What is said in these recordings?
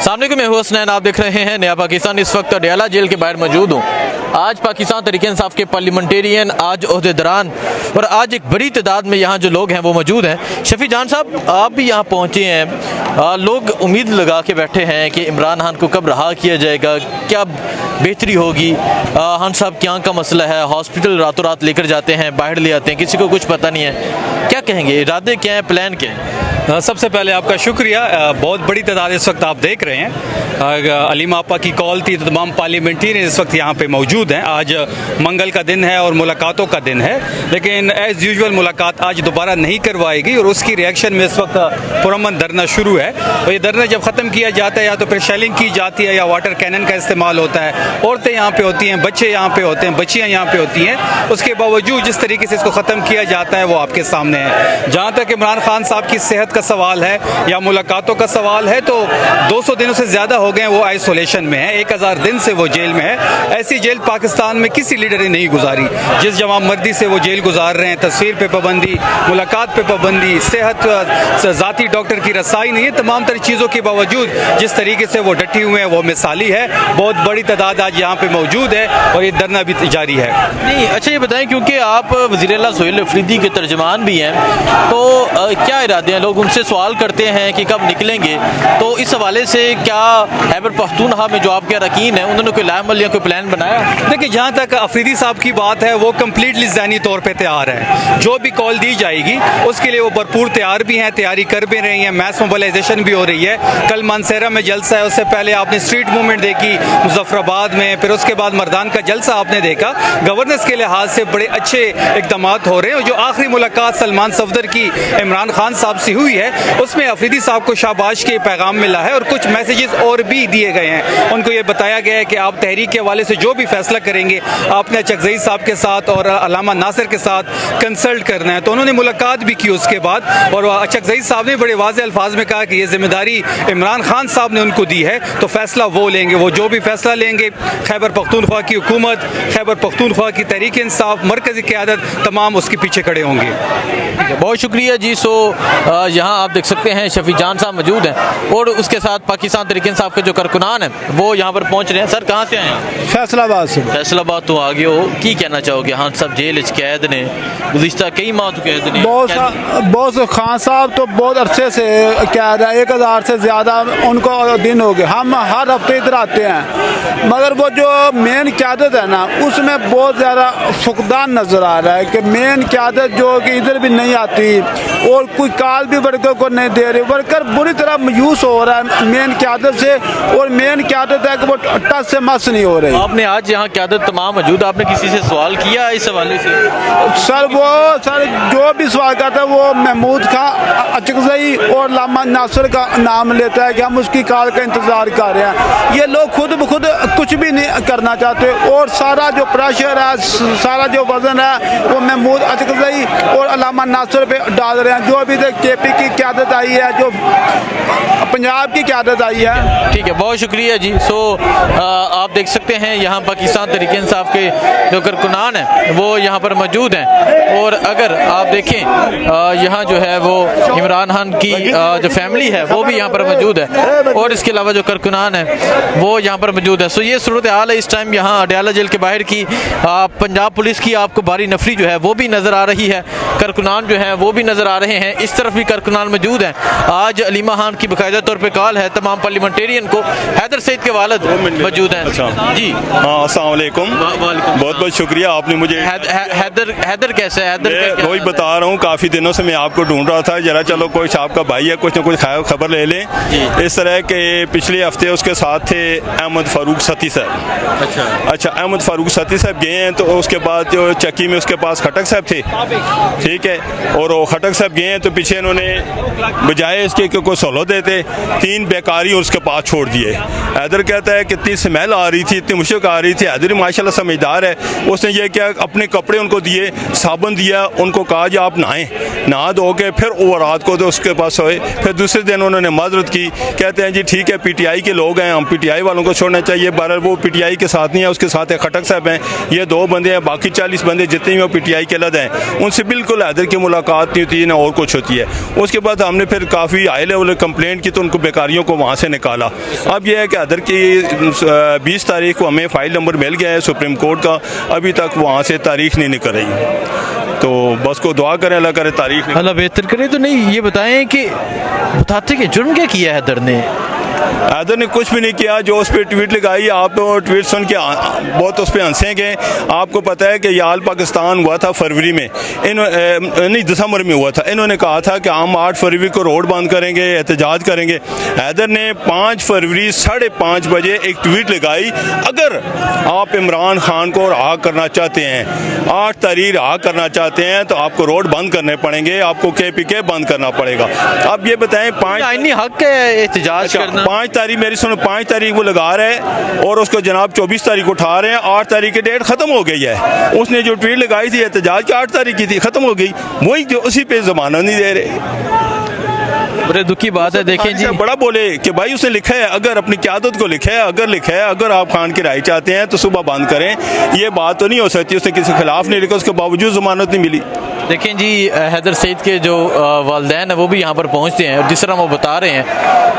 सामने को मैं हूं हसनैन, आप देख रहे हैं नया पाकिस्तान। इस वक्त अडयाला जेल के बाहर मौजूद हूं। आज पाकिस्तान तहरीक इंसाफ के पार्लियामेंटेरियन, आज ओहदेदारान और आज एक बड़ी तादाद में यहाँ जो लोग हैं वो मौजूद हैं। शफी जान साहब, आप भी यहाँ पहुँचे हैं। लोग उम्मीद लगा के बैठे हैं कि इमरान खान को कब रहा किया जाएगा, क्या बेहतरी होगी। खान साहब क्या का मसला है, हॉस्पिटल रातों रात लेकर जाते हैं, बाहर ले आते हैं, किसी को कुछ पता नहीं है। क्या कहेंगे, इरादे क्या हैं, प्लान क्या है? सबसे पहले आपका शुक्रिया। बहुत बड़ी तादाद इस वक्त आप देख रहे हैं। अलीमा आपा की कॉल थी तो तमाम पार्लियामेंटेरियन इस वक्त यहाँ पे मौजूद हैं। आज मंगल का दिन है और मुलाकातों का दिन है, लेकिन एज़ यूजुअल मुलाकात आज दोबारा नहीं करवाएगी और उसकी रिएक्शन में इस वक्त पुरअमन धरना शुरू है। और ये धरना जब ख़त्म किया जाता है या तो फिर शेलिंग की जाती है या वाटर कैनन का इस्तेमाल होता है। औरतें यहाँ पे होती हैं, बच्चे यहाँ पे होते हैं, बच्चियाँ यहाँ पे होती हैं। उसके बावजूद जिस तरीके से इसको ख़त्म किया जाता है वो आपके सामने है। जहाँ तक इमरान खान साहब की सेहत का सवाल है या मुलाकातों का सवाल है, तो 200 दिनों से ज़्यादा हो गए वो आइसोलेशन में है। 1000 दिन से वो जेल में है। ऐसी जेल पाकिस्तान में किसी लीडर ने नहीं गुजारी। जिस जवाब मर्दी से वो जेल गुजार रहे हैं, तस्वीर पे पाबंदी, मुलाकात पे पाबंदी, सेहत ज़ाती डॉक्टर की रसाई नहीं है, तमाम तरह चीज़ों के बावजूद जिस तरीके से वो डटी हुए हैं वो मिसाली है। बहुत बड़ी तादाद आज यहाँ पे मौजूद है और ये धरना भी जारी है। नहीं, अच्छा ये बताएं, क्योंकि आप वज़ीर-ए-आला सोहेल अफरीदी के तर्जमान भी हैं, तो क्या इरादे हैं? लोग उनसे सवाल करते हैं कि कब निकलेंगे, तो इस हवाले से क्या खैबर पख्तूनख्वा में जो आपके अरकान हैं उन्होंने कोई लामल या कोई प्लान बनाया? देखिए, जहाँ तक अफरीदी साहब की बात है वो कम्प्लीटली ज़हनी तौर पे तैयार है। जो भी कॉल दी जाएगी उसके लिए वो भरपूर तैयार भी हैं, तैयारी कर भी रही हैं। मैस मोबिलाइजेशन भी हो रही है। कल मानसेरा में जलसा है, उससे पहले आपने स्ट्रीट मूवमेंट देखी मुजफ्फराबाद में, फिर उसके बाद मर्दान का जलसा आपने देखा। गवर्नेंस के लिहाज से बड़े अच्छे इकदाम हो रहे हैं। जो आखिरी मुलाकात सलमान सफदर की इमरान खान साहब से हुई है उसमें अफरीदी साहब को शाबाश के पैगाम मिला है और कुछ मैसेजेस और भी दिए गए हैं। उनको ये बताया गया है कि आप तहरीक के हवाले से जो भी फैसला करेंगे आपने चकजई साहब के साथ और अल्लामा नासिर के साथ कंसल्ट करना है। तो उन्होंने मुलाकात भी की उसके बाद, और चकजई साहब ने बड़े वाज़ेह अल्फाज में कहा कि ये जिम्मेदारी इमरान खान साहब ने उनको दी है, तो फैसला वो लेंगे। वो जो भी फैसला लेंगे, खैबर पख्तूनख्वा की हुकूमत, खैबर पख्तूनख्वा की तहरीक इंसाफ, मरकज़ी क़यादत तमाम उसके पीछे खड़े होंगे। बहुत शुक्रिया जी। सो यहाँ आप देख सकते हैं शफी जान साहब मौजूद हैं और उसके साथ पाकिस्तान तहरीक इंसाफ के जो कारकुनान हैं वो यहाँ पर पहुँच रहे हैं। सर, कहाँ से आए हैं? फैसलाबाद से। फैसलाबाद तो आगे हो, की कहना चाहोगे? हाँ सब जेल कैद ने, गुज़िश्ता कई माह तो कैद ने। बहुत खान साहब तो बहुत अरसे से कैद है, 1000 से ज़्यादा उनको दिन हो गए। हम हर हफ्ते इधर आते हैं, मगर वो जो मेन क़यादत है ना उसमें बहुत ज़्यादा फुकदान नज़र आ रहा है कि मेन क़यादत जो कि इधर भी नहीं आती और कोई काल भी वर्कर को नहीं दे रही। वर्कर बुरी तरह मायूस हो रहा है मेन क़यादत से, और मेन क़यादत है कि वो टच से मस नहीं हो रही। आपने आज यहाँ क़यादत तमाम मौजूद, आपने किसी से सवाल किया इस हवाले से? सर जो भी सवाल करता है वो महमूद खान अचकजई और लामा नासिर का नाम लेता है कि हम उसकी कॉल का इंतज़ार कर रहे हैं। ये लोग खुद ब खुद कुछ भी नहीं करना चाहते और सारा जो प्रेशर है, सारा जो वजन है वो महमूद अचकजई और अल्लामा नासिर पे डाल रहे हैं। जो अभी तक KP की क़यादत आई है, जो पंजाब की क़यादत आई है। ठीक है, बहुत शुक्रिया जी। सो आप देख सकते हैं यहाँ पाकिस्तान तहरीक इंसाफ के जो कारकुनान हैं वो यहाँ पर मौजूद हैं, और अगर आप देखें यहाँ जो है वो इमरान खान की जो फैमिली है वो भी यहाँ पर मौजूद है, और इसके अलावा जो कारकुनान हैं वो यहाँ पर मौजूद है। सो ये सूरत हाल है इस टाइम यहाँ अडयाला जेल के बाहर की। पंजाब पुलिस की आपको भारी नफरी जो है वो भी नज़र आ रही है, कारकुनान जो हैं वो भी नज़र आ रहे हैं। इस तरफ भी कारकुनान मौजूद हैं। आज अलीमा खान की बाकायदा तौर पर कॉल है तमाम पार्लियामेंटेरियन को। हैदर सईद के वालिद मौजूद हैं। अच्छा जी, हाँ, अस्सलाम वालेकुम। बहुत बहुत शुक्रिया, आपने मुझे हैदर कैसे है? हैदर वही बता रहा हूँ, काफ़ी दिनों से मैं आपको ढूंढ रहा था, जरा चलो कोई आपका भाई है, कुछ ना कुछ खबर ले लें। इस तरह के पिछले हफ्ते उसके साथ थे अहमद फारूक सती साहब। अच्छा, अहमद फारूक सती साहब गए हैं, तो उसके बाद जो चक्की में उसके पास खटक साहब थे, ठीक है, और वो खटक साहब गए हैं तो पीछे इन्होंने बजाय इसके कि कोई सहूलत देते 3 बेकारी उसके पास छोड़ दिए। हैदर कहता है कि इतनी स्मेल आ रही थी, इतनी मुश्क आ रही थी। हैदर माशाल्लाह समझदार है, उसने ये क्या अपने कपड़े उनको दिए, साबुन दिया, उनको कहा जी आप नहाएं, नहा धो के फिर वो रात को तो उसके पास सोए। फिर दूसरे दिन उन्होंने माजरत की, कहते हैं जी ठीक है PTI के लोग हैं, हम PTI वालों को छोड़ना चाहिए। बहरहाल वो PTI के साथ नहीं है, उसके साथ एक खटक साहब हैं, ये 2 बंदे हैं, बाकी 40 बंदे जितने भी वो PTI के लद हैं, उनसे बिल्कुल हैदर की मुलाकात नहीं होती है, ना और कुछ होती है। उसके बाद हमने फिर काफ़ी हाई लेवल कंप्लेंट की तो उनको बेकारियों को वहाँ से निकाला। अब यह है कि अदर की 20 तारीख को हमें फ़ाइल नंबर मिल गया है सुप्रीम कोर्ट का, अभी तक वहाँ से तारीख नहीं निकल रही। तो बस को दुआ करें अल्लाह करे तारीख निकल। अल्लाह बेहतर करे। तो नहीं, ये बताएं कि बताते कि जुर्म क्या किया है हैदर ने? हैदर ने कुछ भी नहीं किया। जो उस पर ट्वीट लगाई, आप तो ट्वीट सुन के बहुत उस पर हंसेंगे। आपको पता है कि याल पाकिस्तान हुआ था फरवरी में, नहीं दिसंबर में हुआ था। इन्होंने कहा था कि हम 8 फरवरी को रोड बंद करेंगे, एहतजाज करेंगे। हैदर ने 5 फरवरी 5:30 बजे एक ट्वीट लगाई, अगर आप इमरान खान को रहा करना चाहते हैं, 8 तारीख रहा करना चाहते हैं, तो आपको रोड बंद करने पड़ेंगे, आपको KPK बंद करना पड़ेगा। अब ये बताएं, 5 आईनी हक है एहतजाज करना। 5 तारीख मेरी सुनो, 5 तारीख वो लगा रहे हैं और उसको जनाब 24 तारीख को उठा रहे हैं। 8 तारीख की डेट खत्म हो गई है। उसने जो ट्वीट लगाई थी एहतजाज की 8 तारीख की थी, खत्म हो गई। वही जो उसी पे जमानत नहीं दे रहे। बड़े दुख की बात है। देखें जी, बड़ा बोले कि भाई उसने लिखा है, अगर अपनी क़यादत को लिखा है, अगर लिखा है अगर आप खान की राय चाहते हैं तो सुबह बंद करें। ये बात तो नहीं हो सकती। उसने किसी के खिलाफ नहीं लिखा, उसके बावजूद जमानत नहीं मिली। देखें जी, हैदर सईद के जो वालिदैन हैं वो भी यहाँ पर पहुँचते हैं और जिस तरह वो बता रहे हैं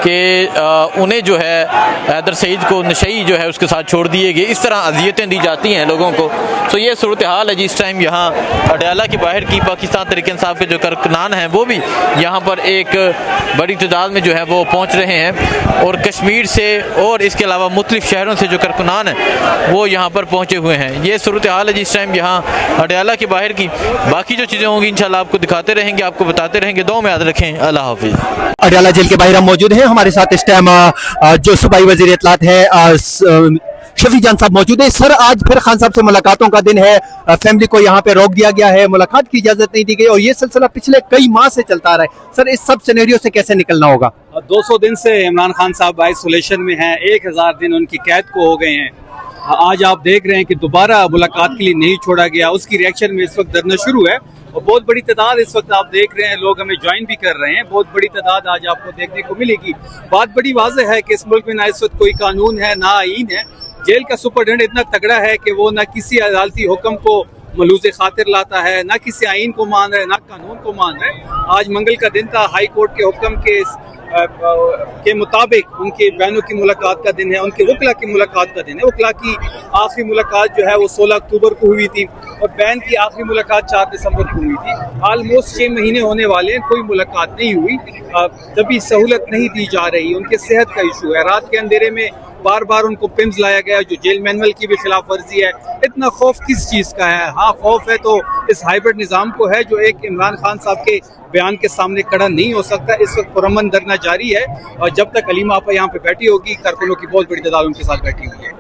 कि उन्हें जो है हैदर सईद को नशई जो है उसके साथ छोड़ दिए गए, इस तरह अजियतें दी जाती हैं लोगों को। तो ये सूरत हाल है जी इस टाइम यहाँ अडयाला के बाहर की। पाकिस्तान तहरीक इंसाफ के जो कारकुनान हैं वो भी यहाँ पर एक बड़ी तादाद में जो है वो पहुँच रहे हैं और कश्मीर से और इसके अलावा मुख्तलिफ शहरों से जो कारकुनान हैं वो यहाँ पर पहुँचे हुए हैं। ये सूरत हाल है जी इस टाइम यहाँ अडयाला के बाहर की। बाकी जो चीज़ें होंगी इंशाल्लाह आपको दिखाते रहेंगे, आपको बताते रहेंगे। दुआ में याद रखें। अल्लाह हाफिज़। अडयाला जेल के बाहर हम मौजूद हैं। हमारे साथ इस टाइम जो सूबाई वज़ीर इत्तलात है शफी जान साहब मौजूद है। सर, आज फिर खान साहब से मुलाकातों का दिन है। फैमिली को यहाँ पे रोक दिया गया है, मुलाकात की इजाजत नहीं दी गई और ये सिलसिला पिछले कई माह से चलता रहा है। सर, इस सब सिनेरियो से कैसे निकलना होगा? 200 दिन से इमरान खान साहब आइसोलेशन में हैं, 1000 दिन उनकी कैद को हो गए हैं। आज आप देख रहे हैं कि दोबारा मुलाकात के लिए नहीं छोड़ा गया। उसकी रिएक्शन में इस वक्त धरना शुरू है और बहुत बड़ी तादाद इस वक्त आप देख रहे हैं, लोग हमें ज्वाइन भी कर रहे हैं। बहुत बड़ी तादाद आज आपको देखने को मिलेगी। बात बड़ी वाज़ेह है कि इस मुल्क में ना इस वक्त कोई कानून है ना आईन है। जेल का सुपरडेंट इतना तगड़ा है कि वो ना किसी अदालती हुक्म को मलूज़ खातिर लाता है, ना किसी आइन को मान रहा है, ना कानून को मान रहा है। आज मंगल का दिन था। हाई कोर्ट के हुक्म के मुताबिक उनके बहनों की मुलाकात का दिन है, उनके वकला की मुलाकात का दिन है। वकला की आखिरी मुलाकात जो है वो 16 अक्टूबर को हुई थी और बहन की आखिरी मुलाकात 4 दिसंबर को हुई थी। ऑलमोस्ट 6 महीने होने वाले हैं, कोई मुलाकात नहीं हुई। तभी सहूलत नहीं दी जा रही। उनके सेहत का इशू है। रात के अंधेरे में बार बार उनको पिम्स लाया गया, जो जेल मैनुअल की भी खिलाफ वर्जी है। इतना खौफ किस चीज़ का है? हाँ, खौफ है तो इस हाइब्रिड निज़ाम को है, जो एक इमरान खान साहब के बयान के सामने खड़ा नहीं हो सकता। इस वक्त पुरअमन धरना जारी है और जब तक अलीमा आपा यहाँ पे बैठी होगी, कारकुनों की बहुत बड़ी तादाद उनके साथ बैठी हुई है।